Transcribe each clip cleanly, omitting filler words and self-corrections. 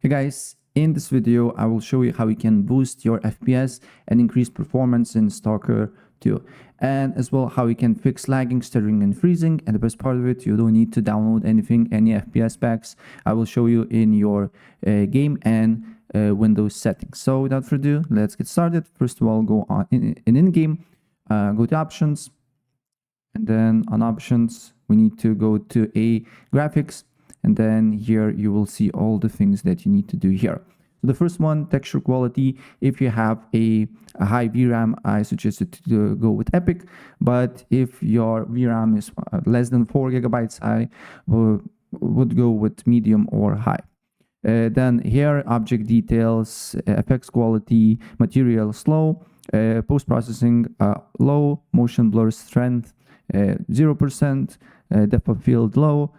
Hey guys, in this video I will show you how you can boost your FPS and increase performance in Stalker 2, and as well how you can fix lagging, stuttering and freezing. And the best part of it, you don't need to download anything, any FPS packs. I will show you in your game and Windows settings. So without further ado, let's get started. First of all, go on in-game, go to options, and then on options we need to go to a graphics. And then here you will see all the things that you need to do here. So the first one, texture quality. If you have a high VRAM, I suggest you to go with Epic. But if your VRAM is less than 4 gigabytes, I would go with medium or high. Then here, object details, effects quality, material slow, post-processing low, motion blur strength 0%, depth of field low,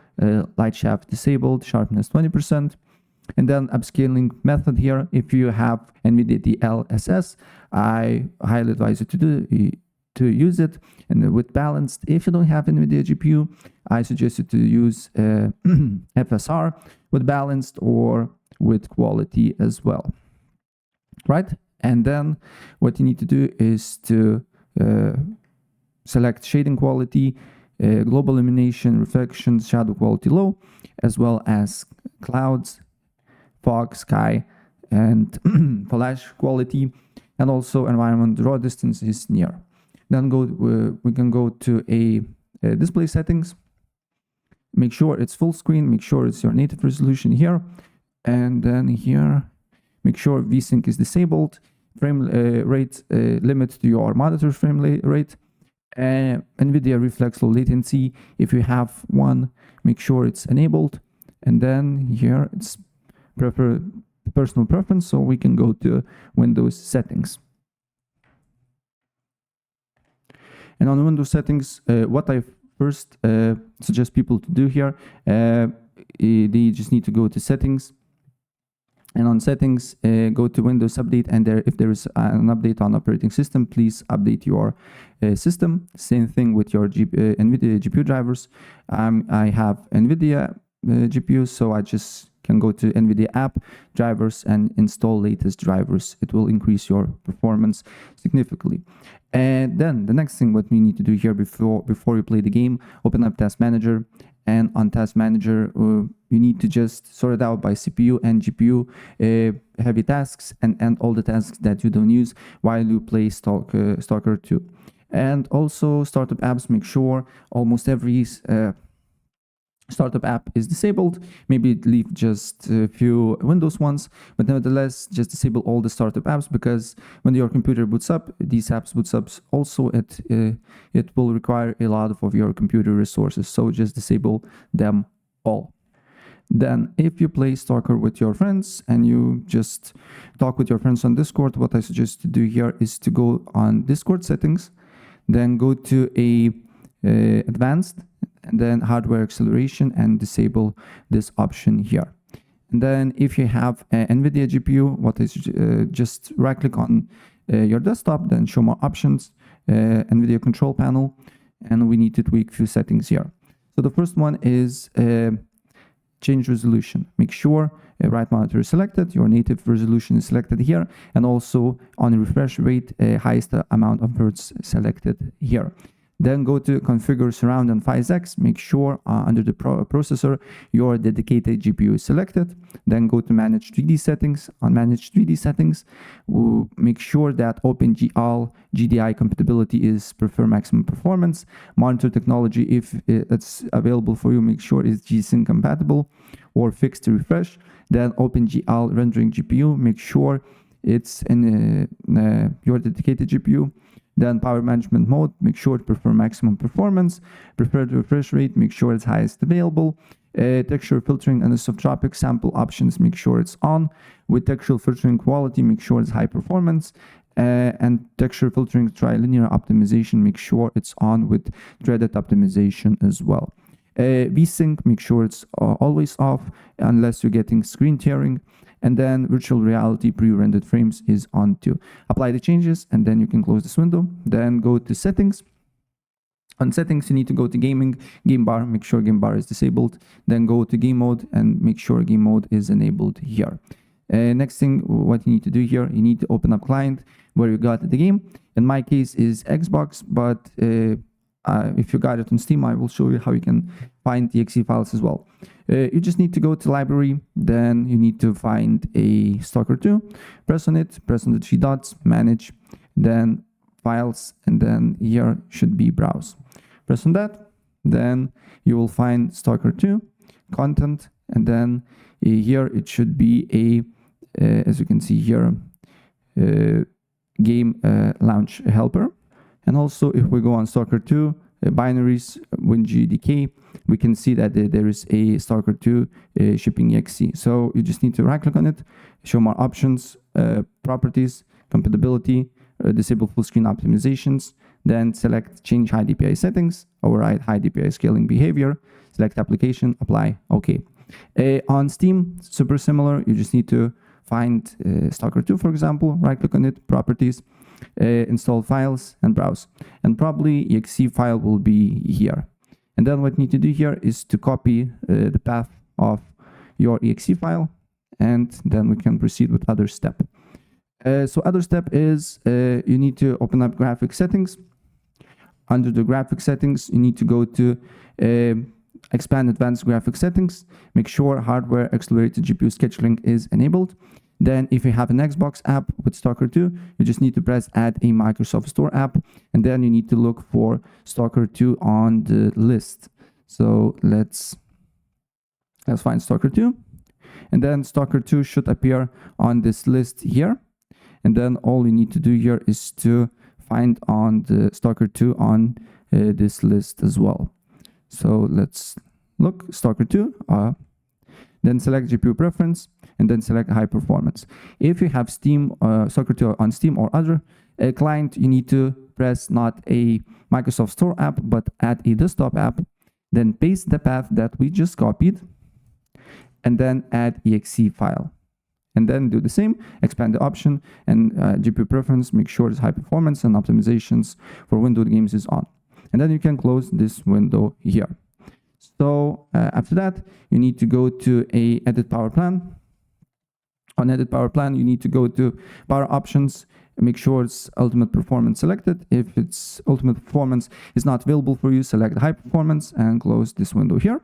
light shaft disabled, sharpness 20%. And then upscaling method here, if you have Nvidia DLSS, I highly advise you to use it. And with balanced, if you don't have Nvidia GPU, I suggest you to use FSR with balanced or with quality as well, right? And then what you need to do is to select shading quality, global illumination, reflection, shadow quality low, as well as clouds, fog, sky, and flash quality, and also environment draw distance is near. Then we can go to a display settings. Make sure it's full screen, make sure it's your native resolution here, and then here make sure VSync is disabled, frame rate limit to your monitor frame rate, Nvidia reflex low latency. If you have one, make sure it's enabled. And then here it's personal preference, so we can go to Windows settings. And on Windows settings, what I first suggest people to do here, they just need to go to settings. And on settings, go to Windows Update, and if there is an update on operating system, please update your system. Same thing with your Nvidia GPU drivers. I have Nvidia GPU, so I just can go to Nvidia app drivers and install latest drivers. It will increase your performance significantly. And then the next thing what we need to do here before you play the game, open up Task Manager. And on Task Manager, you need to just sort it out by CPU and GPU heavy tasks and all the tasks that you don't use while you play Stalker 2. And also startup apps, make sure almost every startup app is disabled. Maybe leave just a few Windows ones, but nevertheless just disable all the startup apps, because when your computer boots up, these apps boots up also, it will require a lot of your computer resources, so just disable them all. Then if you play Stalker with your friends and you just talk with your friends on Discord, what I suggest to do here is to go on Discord settings, then go to a advanced, and then hardware acceleration, and disable this option here. And then if you have Nvidia GPU, what is just right click on your desktop, then show more options, Nvidia control panel, and we need to tweak a few settings here. So the first one is change resolution. Make sure right monitor is selected, your native resolution is selected here, and also on refresh rate, highest amount of hertz selected here. Then go to configure surround and 5x. Make sure under the processor your dedicated GPU is selected. Then go to manage 3D settings. On manage 3D settings, we'll make sure that OpenGL GDI compatibility is prefer maximum performance. Monitor technology, if it's available for you, make sure it's G-Sync compatible or fixed refresh. Then OpenGL rendering GPU, make sure it's in your dedicated GPU. Then power management mode, make sure to prefer maximum performance. Preferred refresh rate, make sure it's highest available. Texture filtering and isotropic sample options, make sure it's on. With texture filtering quality, make sure it's high performance. And texture filtering trilinear optimization, make sure it's on with threaded optimization as well. VSync, make sure it's always off unless you're getting screen tearing. And then virtual reality pre-rendered frames is on too. Apply the changes, and then you can close this window. Then go to settings, On settings, you need to go to gaming, game bar, make sure game bar is disabled, then go to game mode and make sure game mode is enabled here. Next thing, what you need to do here, you need to open up client where you got the game. In my case is Xbox, but if you got it on Steam, I will show you how you can find the exe files as well. You just need to go to library, then you need to find a Stalker 2, press on it, press on the 3 dots, manage, then files, and then here should be browse. Press on that, then you will find Stalker 2, content, and then here it should be as you can see here, game launch helper. And also if we go on Stalker 2, binaries, WinGDK, we can see that there is a Stalker 2 shipping exe. So you just need to right click on it, show more options, properties, compatibility, disable full screen optimizations, then select change high DPI settings, override high DPI scaling behavior, select application, apply, okay. On Steam, super similar, you just need to find Stalker 2, for example, right click on it, properties, install files and browse. And probably exe file will be here. And then what you need to do here is to copy the path of your exe file, and then we can proceed with other step. So other step is you need to open up graphic settings. Under the graphic settings, you need to go to expand advanced graphic settings, make sure hardware accelerated GPU scheduling is enabled. Then if you have an Xbox app with Stalker 2, you just need to press add a Microsoft Store app, and then you need to look for Stalker 2 on the list. So let's find Stalker 2, and then Stalker 2 should appear on this list here. And then all you need to do here is to find on the Stalker 2 on this list as well. So let's look, Stalker 2, then select GPU preference, and then select high performance. If you have Steam, Stalker 2 on Steam or other client, you need to press not a Microsoft Store app, but add a desktop app, then paste the path that we just copied, and then add exe file. And then do the same, expand the option, and GPU preference, make sure it's high performance and optimizations for windowed games is on. And then you can close this window here. So after that, you need to go to a edit power plan. On edit power plan, you need to go to power options, make sure it's ultimate performance selected. If it's ultimate performance is not available for you, select high performance and close this window here.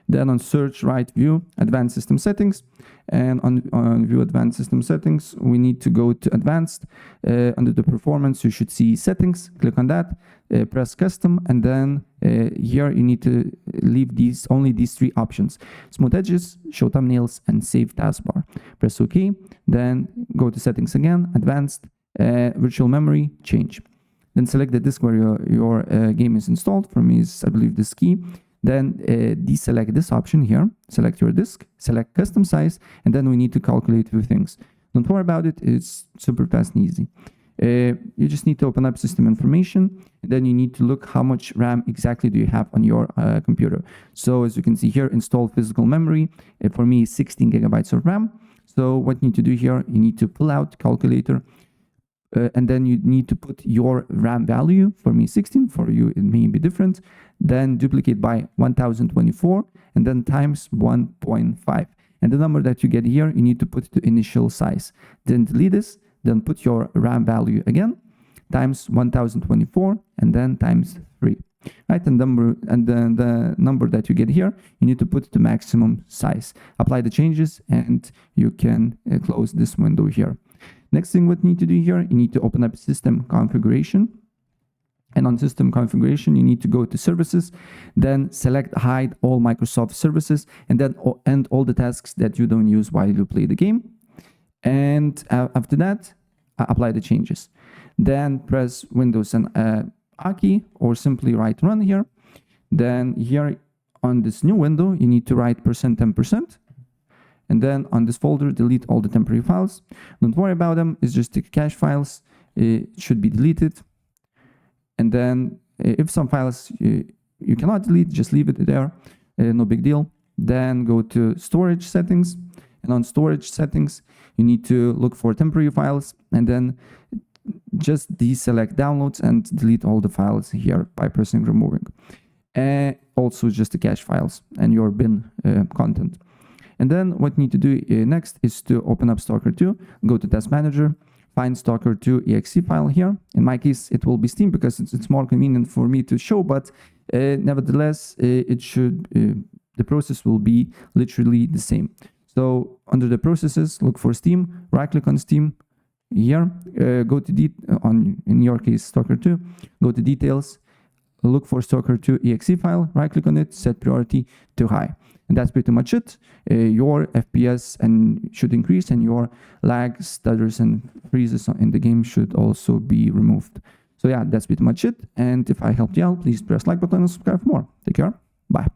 Then on search, right view, advanced system settings. And on view advanced system settings, we need to go to advanced. Under the performance, you should see settings, click on that, press custom, and then here you need to leave only these 3 options: smooth edges, show thumbnails, and save taskbar. Press OK, then go to settings again, advanced, virtual memory, change. Then select the disk where your game is installed. For me, is I believe this key. Then deselect this option here, select your disk, select custom size, and then we need to calculate a few things. Don't worry about it, it's super fast and easy. You just need to open up system information, and then you need to look how much RAM exactly do you have on your computer. So as you can see here, install physical memory, for me 16 gigabytes of RAM. So what you need to do here, you need to pull out calculator, and then you need to put your RAM value. For me 16, for you it may be different. Then duplicate by 1024 and then times 1.5. And the number that you get here, you need to put the initial size. Then delete this, then put your RAM value again, times 1024 and then times 3. Right, and then the number that you get here, you need to put the maximum size. Apply the changes and you can close this window here. Next thing what you need to do here, you need to open up system configuration. And on system configuration, you need to go to services, then select hide all Microsoft services, and then end all the tasks that you don't use while you play the game. And after that, apply the changes. Then press Windows and A key, or simply write run here. Then here on this new window, you need to write %10%. And then on this folder, delete all the temporary files. Don't worry about them, it's just the cache files. It should be deleted. And then if some files you cannot delete, just leave it there, no big deal. Then go to storage settings, and on storage settings, you need to look for temporary files, and then just deselect downloads and delete all the files here by pressing removing. Also just the cache files and your bin content. And then what you need to do next is to open up Stalker 2, go to Task Manager, find Stalker 2 exe file here. In my case, it will be Steam because it's more convenient for me to show, but nevertheless, the process will be literally the same. So under the processes, look for Steam, right click on Steam here, go to in your case, Stalker 2, go to details, look for Stalker 2 exe file, right click on it, set priority to high. And that's pretty much it. Your FPS should increase, and your lag, stutters, and freezes in the game should also be removed. So yeah, that's pretty much it. And if I helped you out, please press like button and subscribe for more. Take care. Bye.